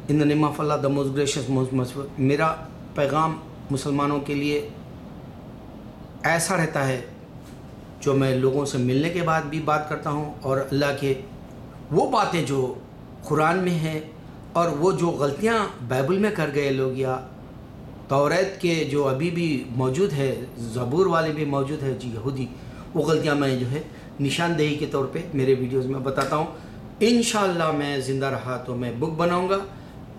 In the name of Allah the most gracious most merciful. میرا پیغام مسلمانوں کے لیے ایسا رہتا ہے جو میں لوگوں سے ملنے کے بعد بھی بات کرتا ہوں، اور اللہ کے وہ باتیں جو قرآن میں ہیں اور وہ جو غلطیاں بائبل میں کر گئے لوگ یا توریت کے جو ابھی بھی موجود ہے، زبور والے بھی موجود ہے جی یہودی، وہ غلطیاں میں جو ہے نشاندہی کے طور پہ میرے ویڈیوز میں بتاتا ہوں. انشاءاللہ میں زندہ رہا تو میں بک بناؤں گا،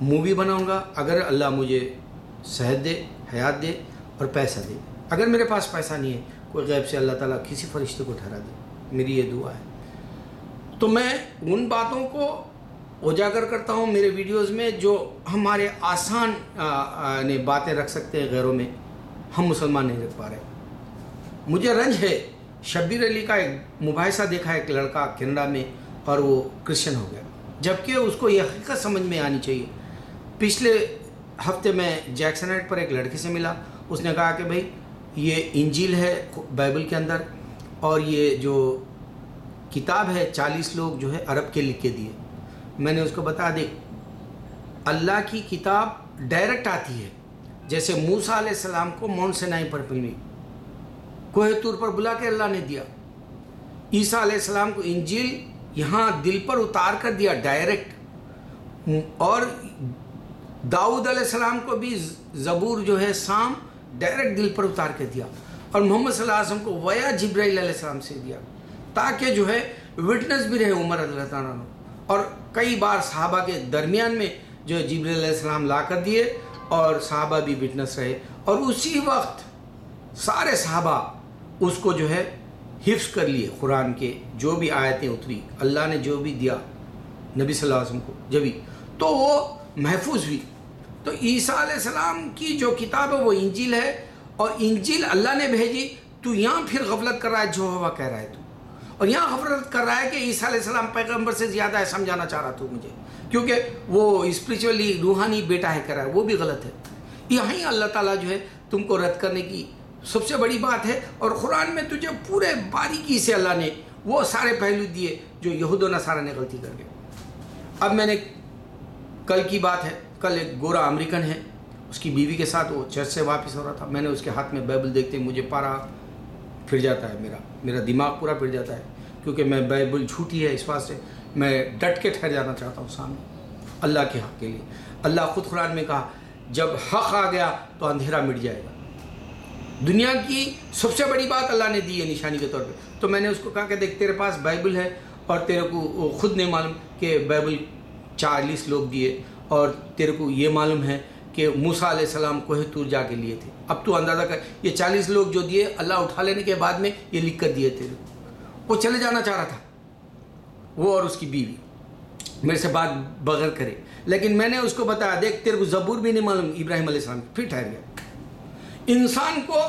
مووی بناؤں گا، اگر اللہ مجھے صحت دے، حیات دے اور پیسہ دے. اگر میرے پاس پیسہ نہیں ہے، کوئی غیب سے اللہ تعالیٰ کسی فرشتے کو ٹھہرا دے، میری یہ دعا ہے. تو میں ان باتوں کو اجاگر کرتا ہوں میرے ویڈیوز میں جو ہمارے آسان باتیں رکھ سکتے ہیں غیروں میں، ہم مسلمان نہیں رکھ پا رہے. مجھے رنج ہے، شبیر علی کا ایک مباحثہ دیکھا ایک لڑکا کینیڈا میں اور وہ کرسچن ہو گیا، جبکہ اس کو یہ حقیقت سمجھ میں آنی چاہیے. پچھلے ہفتے میں جیکسنائٹ پر ایک لڑکے سے ملا، اس نے کہا کہ بھائی یہ انجیل ہے بائبل کے اندر، اور یہ جو کتاب ہے 40 لوگ جو ہے عرب کے لکھ کے دیے. میں نے اس کو بتا دیکھ، اللہ کی کتاب ڈائریکٹ آتی ہے، جیسے موسیٰ علیہ السلام کو ماؤنٹ سینائی پر ملی، کوہ طور پر بلا کے اللہ نے دیا. عیسیٰ علیہ السلام کو انجیل یہاں دل پر اتار کر دیا ڈائریکٹ، اور داؤد علیہ السلام کو بھی زبور جو ہے سام ڈائریکٹ دل پر اتار کے دیا، اور محمد صلی اللہ علیہ وسلم کو ویا جبرائیل علیہ السلام سے دیا، تاکہ جو ہے وٹنس بھی رہے عمر رضی اللہ تعالیٰ عنہ. اور کئی بار صحابہ کے درمیان میں جو ہے جبرائیل علیہ السلام لا کر دیے اور صحابہ بھی وٹنس رہے، اور اسی وقت سارے صحابہ اس کو جو ہے حفظ کر لیے. قرآن کے جو بھی آیتیں اتری، اللہ نے جو بھی دیا نبی صلی اللہ علیہ وسلم کو جبھی، تو وہ محفوظ ہوئی. تو عیسیٰ علیہ السلام کی جو کتاب ہے وہ انجیل ہے، اور انجیل اللہ نے بھیجی. تو یہاں پھر غفلت کر رہا ہے، جو ہوا کہہ رہا ہے تو، اور یہاں غفلت کر رہا ہے کہ عیسیٰ علیہ السلام پیغمبر سے زیادہ ہے، سمجھانا چاہ رہا تو مجھے، کیونکہ وہ اسپریچولی روحانی بیٹا ہے کر رہا ہے، وہ بھی غلط ہے. یہیں اللہ تعالیٰ جو ہے تم کو رد کرنے کی سب سے بڑی بات ہے، اور قرآن میں تجھے پورے باریکی سے اللہ نے وہ سارے پہلو دیے جو یہود و نصارہ نے غلطی کر گئے. اب میں نے کل کی بات ہے، کل ایک گورا امریکن ہے، اس کی بیوی کے ساتھ وہ چرچ سے واپس ہو رہا تھا. میں نے اس کے ہاتھ میں بائبل دیکھتے مجھے پارا پھر جاتا ہے، میرا دماغ پورا پھر جاتا ہے، کیونکہ میں بائبل جھوٹی ہے، اس واسطے میں ڈٹ کے ٹھہر جانا چاہتا ہوں سامنے اللہ کے حق کے لیے. اللہ خود قرآن میں کہا جب حق آ گیا تو اندھیرا مٹ جائے گا. دنیا کی سب سے بڑی بات اللہ نے دی ہے نشانی کے طور پہ. تو میں نے اس کو کہا کہ دیکھ تیرے پاس بائبل ہے، اور تیرے کو خود نہیں معلوم کہ بائبل 40 لوگ دیے، اور تیرے کو یہ معلوم ہے کہ موسیٰ علیہ السلام کوہ طور جا کے لیے تھے. اب تو اندازہ کر، یہ 40 لوگ جو دیے اللہ اٹھا لینے کے بعد میں یہ لکھ کر دیے تھے. وہ چلے جانا چاہ رہا تھا، وہ اور اس کی بیوی میرے سے بات بغیر کرے، لیکن میں نے اس کو بتایا دیکھ تیرے کو زبور بھی نہیں معلوم ابراہیم علیہ السلام. پھر ٹھہر گیا. انسان کو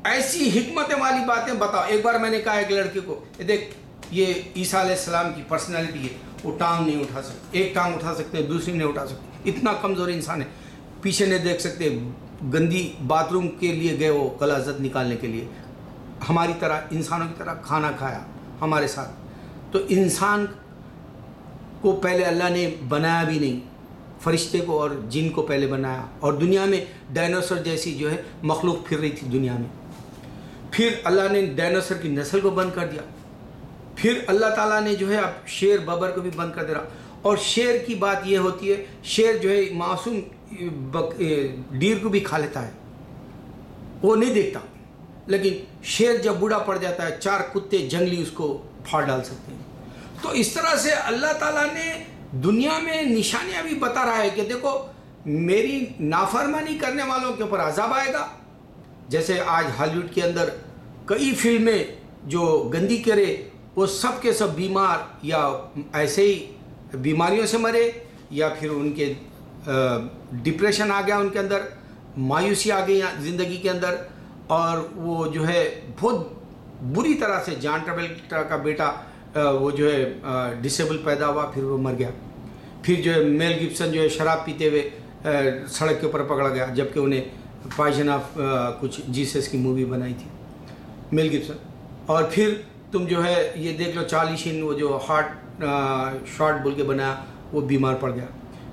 ایسی حکمت والی باتیں بتاؤ. ایک بار میں نے کہا ایک لڑکے کو، دیکھ یہ عیسیٰ علیہ السلام کی پرسنالٹی ہے، وہ ٹانگ نہیں اٹھا سکتے، ایک ٹانگ اٹھا سکتے ہیں دوسری نہیں اٹھا سکتے، اتنا کمزور انسان ہے، پیچھے نہیں دیکھ سکتے، گندی باتھ روم کے لیے گئے وہ غلاظت نکالنے کے لیے، ہماری طرح انسانوں کی طرح کھانا کھایا ہمارے ساتھ. تو انسان کو پہلے اللہ نے بنایا بھی نہیں، فرشتے کو اور جن کو پہلے بنایا، اور دنیا میں ڈائناسور جیسی جو ہے مخلوق پھر رہی تھی دنیا میں. پھر اللہ نے ڈائناسور کی نسل کو بند کر دیا. پھر اللہ تعالیٰ نے جو ہے اب شیر ببر کو بھی بند کر دے رہا. اور شیر کی بات یہ ہوتی ہے، شیر جو ہے معصوم ڈیر کو بھی کھا لیتا ہے، وہ نہیں دیکھتا، لیکن شیر جب بوڑھا پڑ جاتا ہے 4 کتے جنگلی اس کو پھاڑ ڈال سکتے ہیں. تو اس طرح سے اللہ تعالیٰ نے دنیا میں نشانیاں بھی بتا رہا ہے کہ دیکھو میری نافرمانی کرنے والوں کے اوپر عذاب آئے گا. جیسے آج ہالی ووڈ کے اندر کئی فلمیں جو گندی کرے وہ سب کے سب بیمار یا ایسے ہی بیماریوں سے مرے، یا پھر ان کے ڈپریشن آ گیا، ان کے اندر مایوسی آ گئی زندگی کے اندر، اور وہ جو ہے بہت بری طرح سے جان ٹریولٹا کا بیٹا وہ جو ہے ڈسیبل پیدا ہوا، پھر وہ مر گیا. پھر جو ہے میل گبسن جو ہے شراب پیتے ہوئے سڑک کے اوپر پکڑا گیا، جبکہ انہیں پائجن آف کچھ جیسس کی مووی بنائی تھی میل گبسن. اور پھر تم جو ہے یہ دیکھ لو چارلی شین وہ جو ہارٹ شارٹ بول کے بنایا، وہ بیمار پڑ گیا.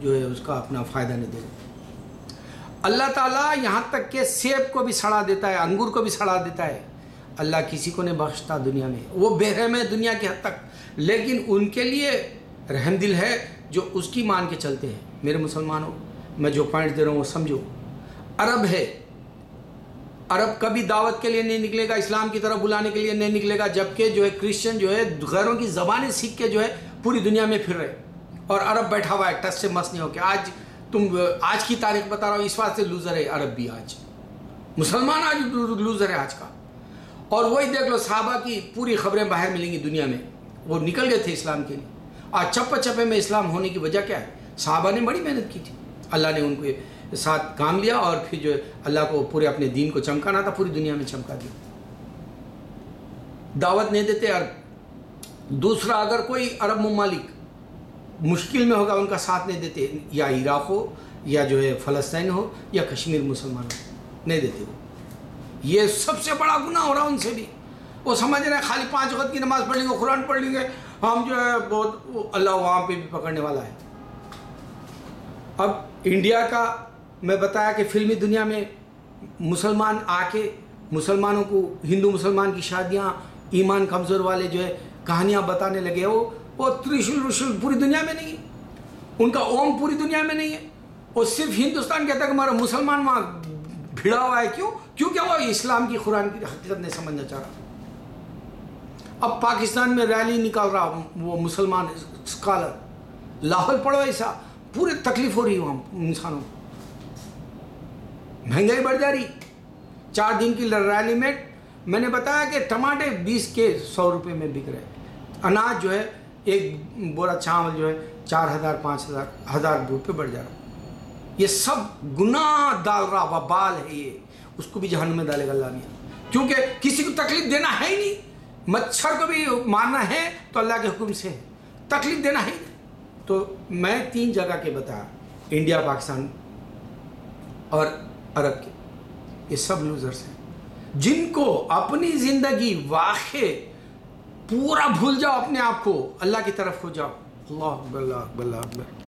جو ہے اس کا اپنا فائدہ نہیں دے گا۔ اللہ تعالیٰ یہاں تک کہ سیب کو بھی سڑا دیتا ہے، انگور کو بھی سڑا دیتا ہے۔ اللہ کسی کو نہیں بخشتا دنیا میں، وہ بے رحم ہے دنیا کی حد تک، لیکن ان کے لیے رحم دل ہے جو اس کی مان کے چلتے ہیں۔ میرے مسلمانوں، میں جو پوائنٹ دے رہا ہوں وہ سمجھو۔ عرب ہے، عرب کبھی دعوت کے لیے نہیں نکلے گا، اسلام کی طرف بلانے کے لیے نہیں نکلے گا، جبکہ جو ہے کرسچن جو ہے غیروں کی زبانیں سیکھ کے جو ہے پوری دنیا میں پھر رہے، اور عرب بیٹھا ہوا ہے ٹس سے مس نہیں ہو کے۔ آج کی تاریخ بتا رہا ہوں، اس واسطے لوزر ہے عرب بھی، آج مسلمان آج لوزر ہے آج کا۔ اور وہی دیکھ لو، صحابہ کی پوری خبریں باہر ملیں گی دنیا میں، وہ نکل گئے تھے اسلام کے لیے۔ آج چپے چپے میں اسلام ہونے کی وجہ کیا ہے؟ صحابہ نے بڑی محنت کی تھی، اللہ نے ان کے ساتھ کام لیا، اور پھر جو اللہ کو پورے اپنے دین کو چمکانا تھا، پوری دنیا میں چمکا دیا۔ دعوت نہیں دیتے عرب۔ دوسرا، اگر کوئی عرب ممالک مشکل میں ہوگا، ان کا ساتھ نہیں دیتے، یا عراق ہو یا جو ہے فلسطین ہو یا کشمیر مسلمان ہو، نہیں دیتے وہ۔ یہ سب سے بڑا گناہ ہو رہا ان سے بھی۔ وہ سمجھ رہے ہیں خالی 5 وقت کی نماز پڑھ لیں گے، قرآن پڑھ لیں گے، ہم جو ہے بہت، اللہ وہاں پہ بھی پکڑنے والا ہے۔ اب انڈیا کا میں بتایا کہ فلمی دنیا میں مسلمان آ کے مسلمانوں کو، ہندو مسلمان کی شادیاں، ایمان کمزور والے جو ہے کہانیاں بتانے لگے، وہ ترشول رشول پوری دنیا میں نہیں ہے، ان کا اوم پوری دنیا میں نہیں ہے، وہ صرف ہندوستان کہتا ہے کہ ہمارا مسلمان وہاں بھیڑا ہوا ہے۔ کیوں؟ کیونکہ وہ اسلام کی قرآن کی حقیقت نہیں سمجھنا چاہ رہا۔ اب پاکستان میں ریلی نکال رہا وہ مسلمان اسکالر، لاہور پڑھو ایسا، پورے تکلیف ہو رہی ہے وہاں انسانوں کو، مہنگائی بڑھ جا رہی۔ 4 دن کی ریلی میں نے بتایا کہ ٹماٹے 20 کے 100 روپے میں بک رہے، اناج جو ہے ایک بورا چاول جو ہے 4000 5000 1000 روپے بڑھ جا رہا۔ یہ سب گناہ ڈال رہا وبال ہے، یہ اس کو بھی جہنم میں ڈالے گا اللہ میاں، کیونکہ کسی کو تکلیف دینا ہے ہی نہیں۔ مچھر کو بھی مارنا ہے تو اللہ کے حکم سے ہے، تکلیف دینا ہے نہیں۔ تو میں 3 جگہ کے بتایا، انڈیا، پاکستان اور عرب کے، یہ سب لوزرز ہیں جن کو اپنی زندگی واقع پورا بھول جاؤ، اپنے آپ کو اللہ کی طرف ہو جاؤ۔ اللہ اکبر، اللہ اکبر، اللہ اکبر۔